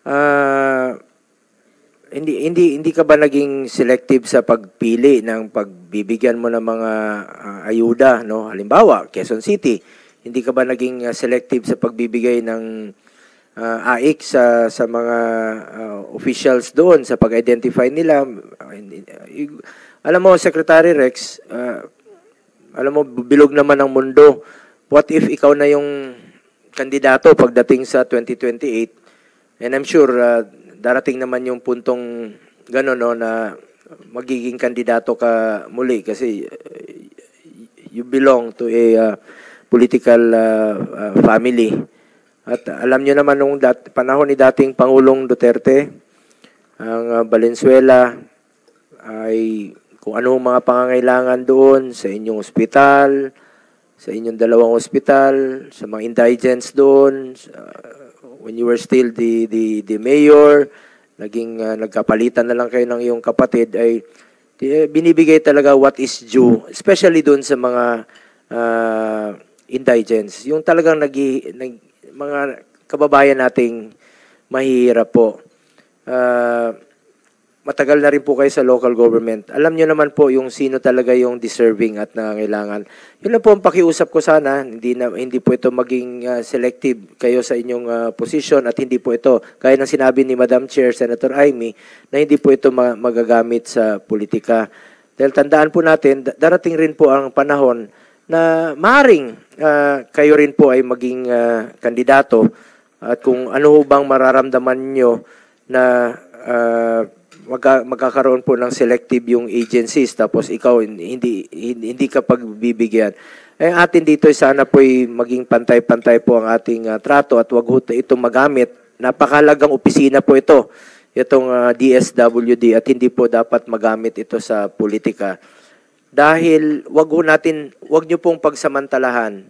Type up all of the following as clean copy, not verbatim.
Ah, hindi ka ba naging selective sa pagpili ng pagbibigyan mo ng mga ayuda, no? Halimbawa, Quezon City, hindi ka ba naging selective sa pagbibigay ng AIC sa mga officials doon sa pag-identify nila? Alam mo, Secretary Rex, alam mo, bilog naman ang mundo. What if ikaw na yung kandidato pagdating sa 2028? And I'm sure darating naman yung puntong gano'n, no, na magiging kandidato ka muli kasi you belong to a political family. At alam nyo naman nung panahon ni dating Pangulong Duterte, ang Valenzuela ay kung anong mga pangangailangan doon sa inyong ospital, sa inyong dalawang ospital, sa mga indigents doon, when you were still the mayor, nagkapalitan na lang kayo ng iyong kapatid, ay binibigay talaga what is due, especially doon sa mga indigents. Yung talagang mga kababayan nating mahihirap po. Matagal na rin po kayo sa local government. Alam nyo naman po yung sino talaga yung deserving at nangangailangan. Yun lang po ang pakiusap ko sana. Hindi po ito maging selective kayo sa inyong position at hindi po ito, gaya ng sinabi ni Madam Chair, Senator Amy, na hindi po ito magagamit sa politika. Dahil tandaan po natin, darating rin po ang panahon na maaaring kayo rin po ay maging kandidato at kung ano bang mararamdaman nyo na magkakaroon po ng selective yung agencies tapos ikaw hindi ka pagbibigyan. Atin dito sana po ay maging pantay-pantay po ang ating trato at wag ito magamit. Napakahalagang opisina po ito, itong DSWD, at hindi po dapat magamit ito sa politika. Dahil wag niyo pong pagsamantalahan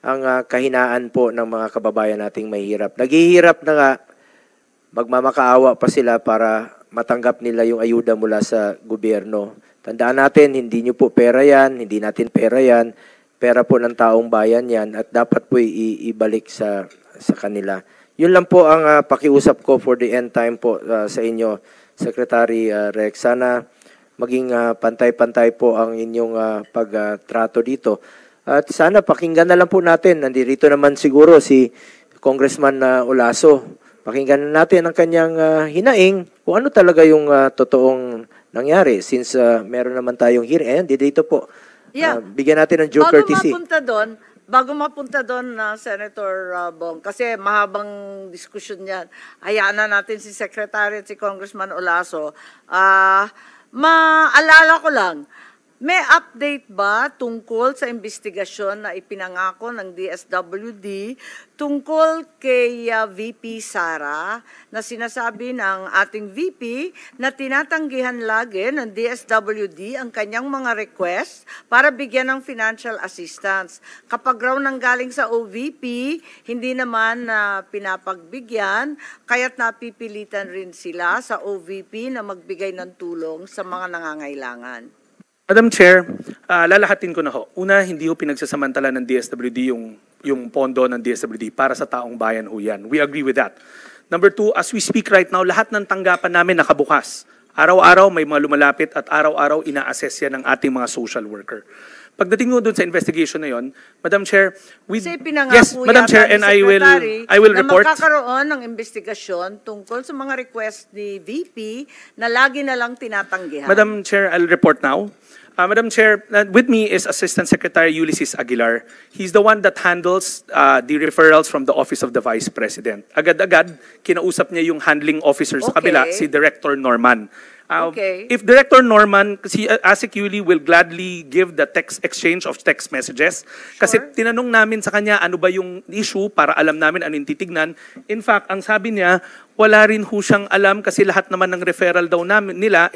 ang kahinaan po ng mga kababayan nating mahihirap. Naghihirap na nga, magmamakaawa pa sila para matanggap nila yung ayuda mula sa gobyerno. Tandaan natin, hindi nyo po pera yan, hindi natin pera yan, pera po ng taong bayan yan at dapat po ibalik sa kanila. Yun lang po ang pakiusap ko for the end time po sa inyo, Secretary Rex. Sana maging pantay-pantay po ang inyong pagtrato dito. At sana pakinggan na lang po natin, nandito naman siguro si Congressman Olaso. Pakinggan natin ang kanyang hinaing kung ano talaga yung totoong nangyari since meron naman tayong hearing. Ayan, dito po. Yeah. Bigyan natin ng due courtesy. Bago mapunta doon, Senator Bong, kasi mahabang diskusyon yan, hayaan na natin si Secretary at si Congressman Olaso. Maalala ko lang, may update ba tungkol sa investigasyon na ipinangako ng DSWD tungkol kay VP Sara na sinasabi ng ating VP na tinatanggihan lagi ng DSWD ang kanyang mga request para bigyan ng financial assistance. Kapag raw nanggaling sa OVP, hindi naman pinapagbigyan, kaya't napipilitan rin sila sa OVP na magbigay ng tulong sa mga nangangailangan. Madam Chair, lalahatin ko na ho. Una, hindi ho pinagsasamantala ng DSWD yung pondo ng DSWD para sa taong bayan ho yan. We agree with that. Number two, as we speak right now, lahat ng tanggapan namin nakabukas. Araw-araw may mga lumalapit at araw-araw ina-assess yan ng ating mga social worker. Pagdating mo doon sa investigation na yon, Madam Chair, yes, Madam Chair, and I will report. Na magkakaroon ng investigasyon tungkol sa mga request ni VP na lagi na lang tinatanggihan. Madam Chair, I'll report now. Madam Chair, with me is Assistant Secretary Ulysses Aguilar. He's the one that handles the referrals from the Office of the Vice President. Agad-agad, kinausap niya yung handling officer sa kabila, si Director Norman. If Director Norman, kasi ASEC Yuli will gladly give the text exchange of text messages. Kasi tinanong namin sa kanya ano ba yung issue para alam namin ano yung titignan. In fact, ang sabi niya, wala rin ho siyang alam kasi lahat naman ng referral daw nila,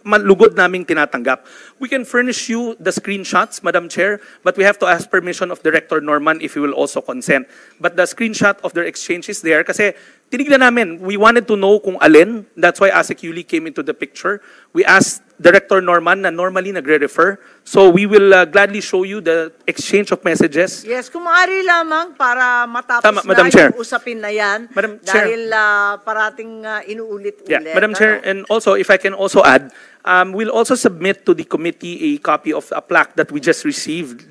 malugod naming tinatanggap. We can furnish you the screenshots, Madam Chair, but we have to ask permission of Director Norman if he will also consent. But the screenshot of their exchange is there kasi tinignan namin, we wanted to know kung alin. That's why ASEC Yuli came into the picture. We asked Director Norman na normally nagre-refer. So we will gladly show you the exchange of messages. Yes, kung maaari lamang para matapos Tama, na Madam Chair. yung usapin na yan. Madam Chair. Dahil parating inuulit-ulit. Yeah, Madam Chair, Ano? and also, if I can also add, we'll also submit to the committee a copy of a plaque that we just received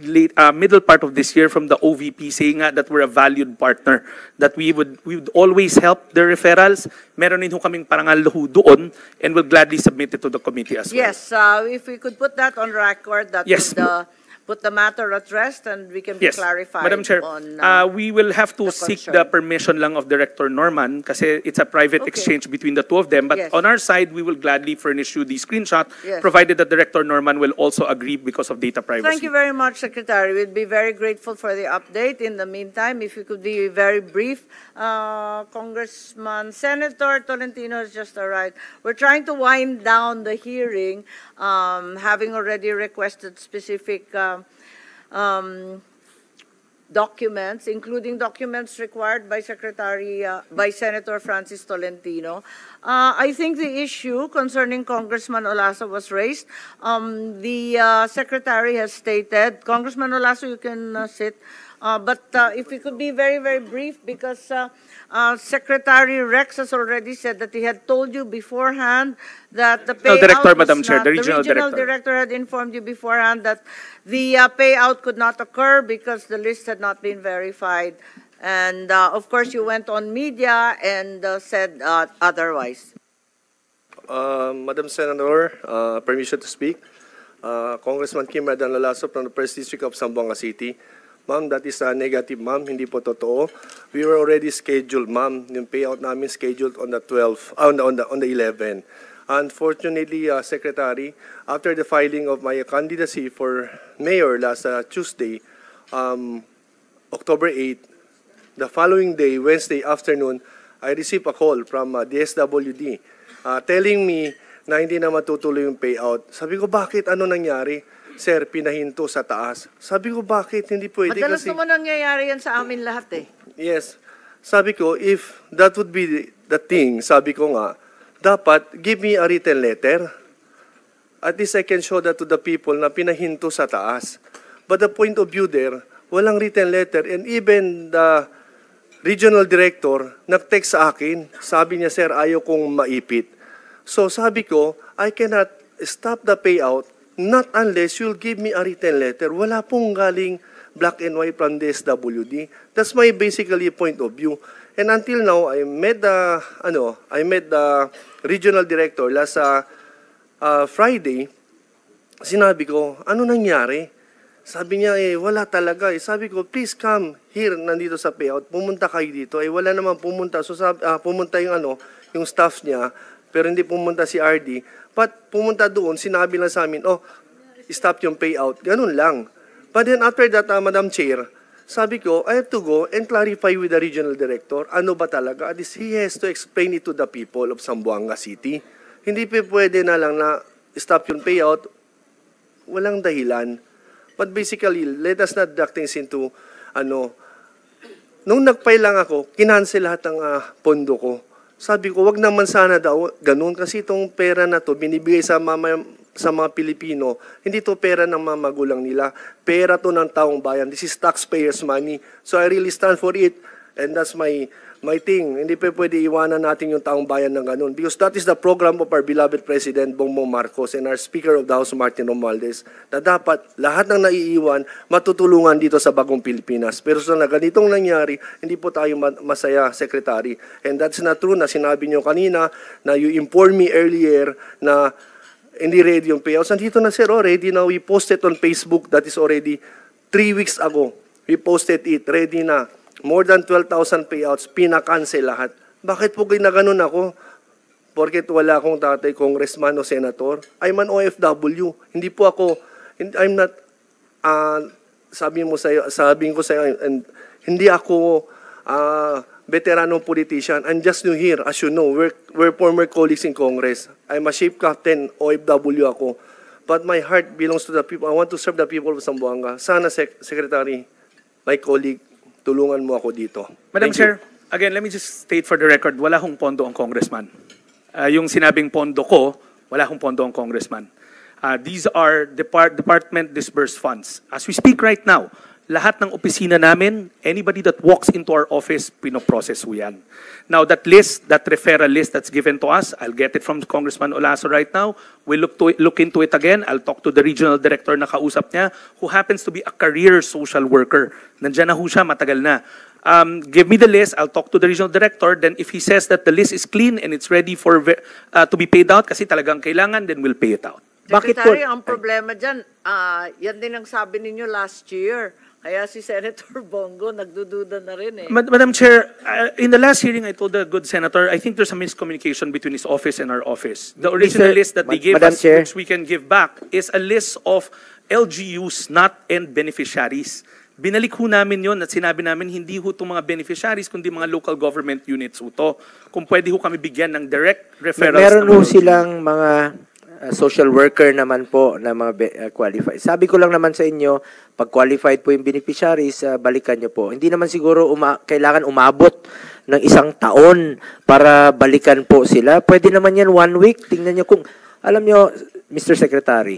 middle part of this year from the OVP saying that we're a valued partner, that we would always help the referrals. Meron din ho kaming parangal ho doon, and we'll gladly submit it to the committee as well. Yes, if we could put that on record, that Yes. would put the matter at rest and we can be Yes, clarified Madam Chair, on we will have to the seek concern. the permission lang of Director Norman kasi it's a private Okay. exchange between the two of them. But Yes. on our side, we will gladly furnish you the screenshot, Yes. provided that Director Norman will also agree because of data privacy. Thank you very much, Secretary. We'd be very grateful for the update. In the meantime, if you could be very brief, Congressman Senator Tolentino has just arrived. We're trying to wind down the hearing, having already requested specific documents, including documents required by by Senator Francis Tolentino. I think the issue concerning Congressman Olaso was raised. The Secretary has stated, Congressman Olaso, you can sit, but if we could be very, very brief, because Secretary Rex has already said that he had told you beforehand that the payout Director, was Madam Chair, not- the regional director. director had informed you beforehand that the payout could not occur because the list had not been verified. And of course, you went on media and said otherwise. Madam Senator, permission to speak. Congressman Kim Radan Lalaso from the First District of Zamboanga City. Ma'am, that is negative, ma'am. Hindi po totoo. We were already scheduled, ma'am. Yung payout namin scheduled on the 12th, on the 11th. Unfortunately, Secretary, after the filing of my candidacy for mayor last Tuesday, October 8, the following day, Wednesday afternoon, I received a call from DSWD telling me na hindi na matutuloy yung payout. Sabi ko, bakit? Ano nangyari? Sir, pinahinto sa taas. Sabi ko, bakit? Hindi pwede Madalas kasi... naman nangyayari yan sa amin lahat eh. Yes. Sabi ko, if that would be the thing, sabi ko nga, dapat give me a written letter. At least I can show that to the people na pinahinto sa taas. But the point of view there, walang written letter. And even the regional director nag-text sa akin. Sabi niya, sir, ayaw kong maipit. So sabi ko, I cannot stop the payout not unless you'll give me a written letter. Wala pong galing black and white from the SWD. That's my basically point of view. And until now, I met the regional director last Friday. Sinabi ko, ano nangyari? Sabi niya, wala talaga. Sabi ko, please come here, nandito sa payout. Pumunta kayo dito. Wala naman pumunta. So pumunta yung staff niya, pero hindi pumunta si RD. But pumunta doon, sinabi lang sa amin, stop yung payout. Ganun lang. But then after that, Madam Chair, sabi ko, I have to go and clarify with the regional director, ano ba talaga? At least he has to explain it to the people of Zamboanga City. Hindi pwede na lang na stop yung payout, walang dahilan. But basically, let us not duck things into, nung nag-file lang ako, kinansel lahat ng pondo ko. Sabi ko, wag naman sana daw ganun kasi itong pera na to binibigay sa mga Pilipino, hindi to pera ng mga magulang nila. Pera to ng taong bayan. This is taxpayers' money. So I really stand for it and that's my thing. Hindi pa pwede iwanan natin yung taong bayan ng ganun because that is the program of our beloved President Bongbong Marcos and our Speaker of the House, Martin Romualdez, na dapat lahat ng naiiwan matutulungan dito sa bagong Pilipinas. Pero sa ganitong nangyari, hindi po tayo masaya, Secretary. And that's not true na sinabi nyo kanina na you informed me earlier na hindi ready yung payouts. Nandito na, sir, ready na. We posted on Facebook, that is already 3 weeks ago. We posted it, ready na. More than 12,000 payouts, pinakancel lahat. Bakit po ginaganon ako? Porket wala akong tatay, congressman o senator. I'm an OFW. Hindi po ako, I'm not, sabi ko sa iyo, and hindi ako veteranong politician. I'm just new here. As you know, we're former colleagues in Congress. I'm a ship captain, OFW ako. But my heart belongs to the people. I want to serve the people of Zamboanga. Sana, Secretary, my colleague, tulungan mo ako dito. Madam Thank you. Chair, again, let me just state for the record, wala hong pondo ang congressman. Yung sinabing pondo ko Wala hong pondo ang congressman. These are department disbursed funds. As we speak right now, lahat ng opisina namin, anybody that walks into our office, pinoprocess ho yan. Now, that list, that referral list that's given to us, I'll get it from Congressman Olaso right now. We'll look into it again. I'll talk to the regional director na kausap niya, who happens to be a career social worker. Nandiyan na ho siya, matagal na. Give me the list, I'll talk to the regional director, then if he says that the list is clean and it's ready for to be paid out, kasi talagang kailangan, then we'll pay it out. Bakit po? Secretary, ang problema dyan, yan din ang sabi ninyo last year. Kaya si Senator Bongo nagdududa na rin eh. Madam Chair, in the last hearing, I told the good senator, I think there's a miscommunication between his office and our office. The original Mr. list that they gave Madam us, Chair. which we can give back, is a list of LGUs, not end beneficiaries. Binalik ho namin yun at sinabi namin hindi ho itong mga beneficiaries kundi mga local government units ho to. Kung pwede ho kami bigyan ng direct referrals. Meron ng ho mga silang mga social worker naman po na mga qualified. Sabi ko lang naman sa inyo, pag qualified po yung beneficiaries, balikan nyo po. Hindi naman siguro kailangan umabot ng 1 taon para balikan po sila. Pwede naman yan 1 week. Tingnan nyo kung, alam nyo, Mr. Secretary,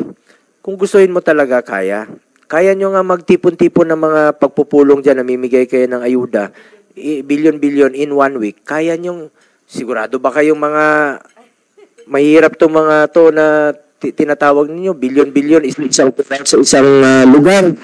kung gustuhin mo talaga, kaya nyo nga magtipon-tipon ng mga pagpupulong dyan, namimigay kayo ng ayuda, billion-billion in 1 week. Kaya nyo, sigurado ba kayong mga mahirap to mga to na tinatawag ninyo, billion-billion is isang sa isang lugar.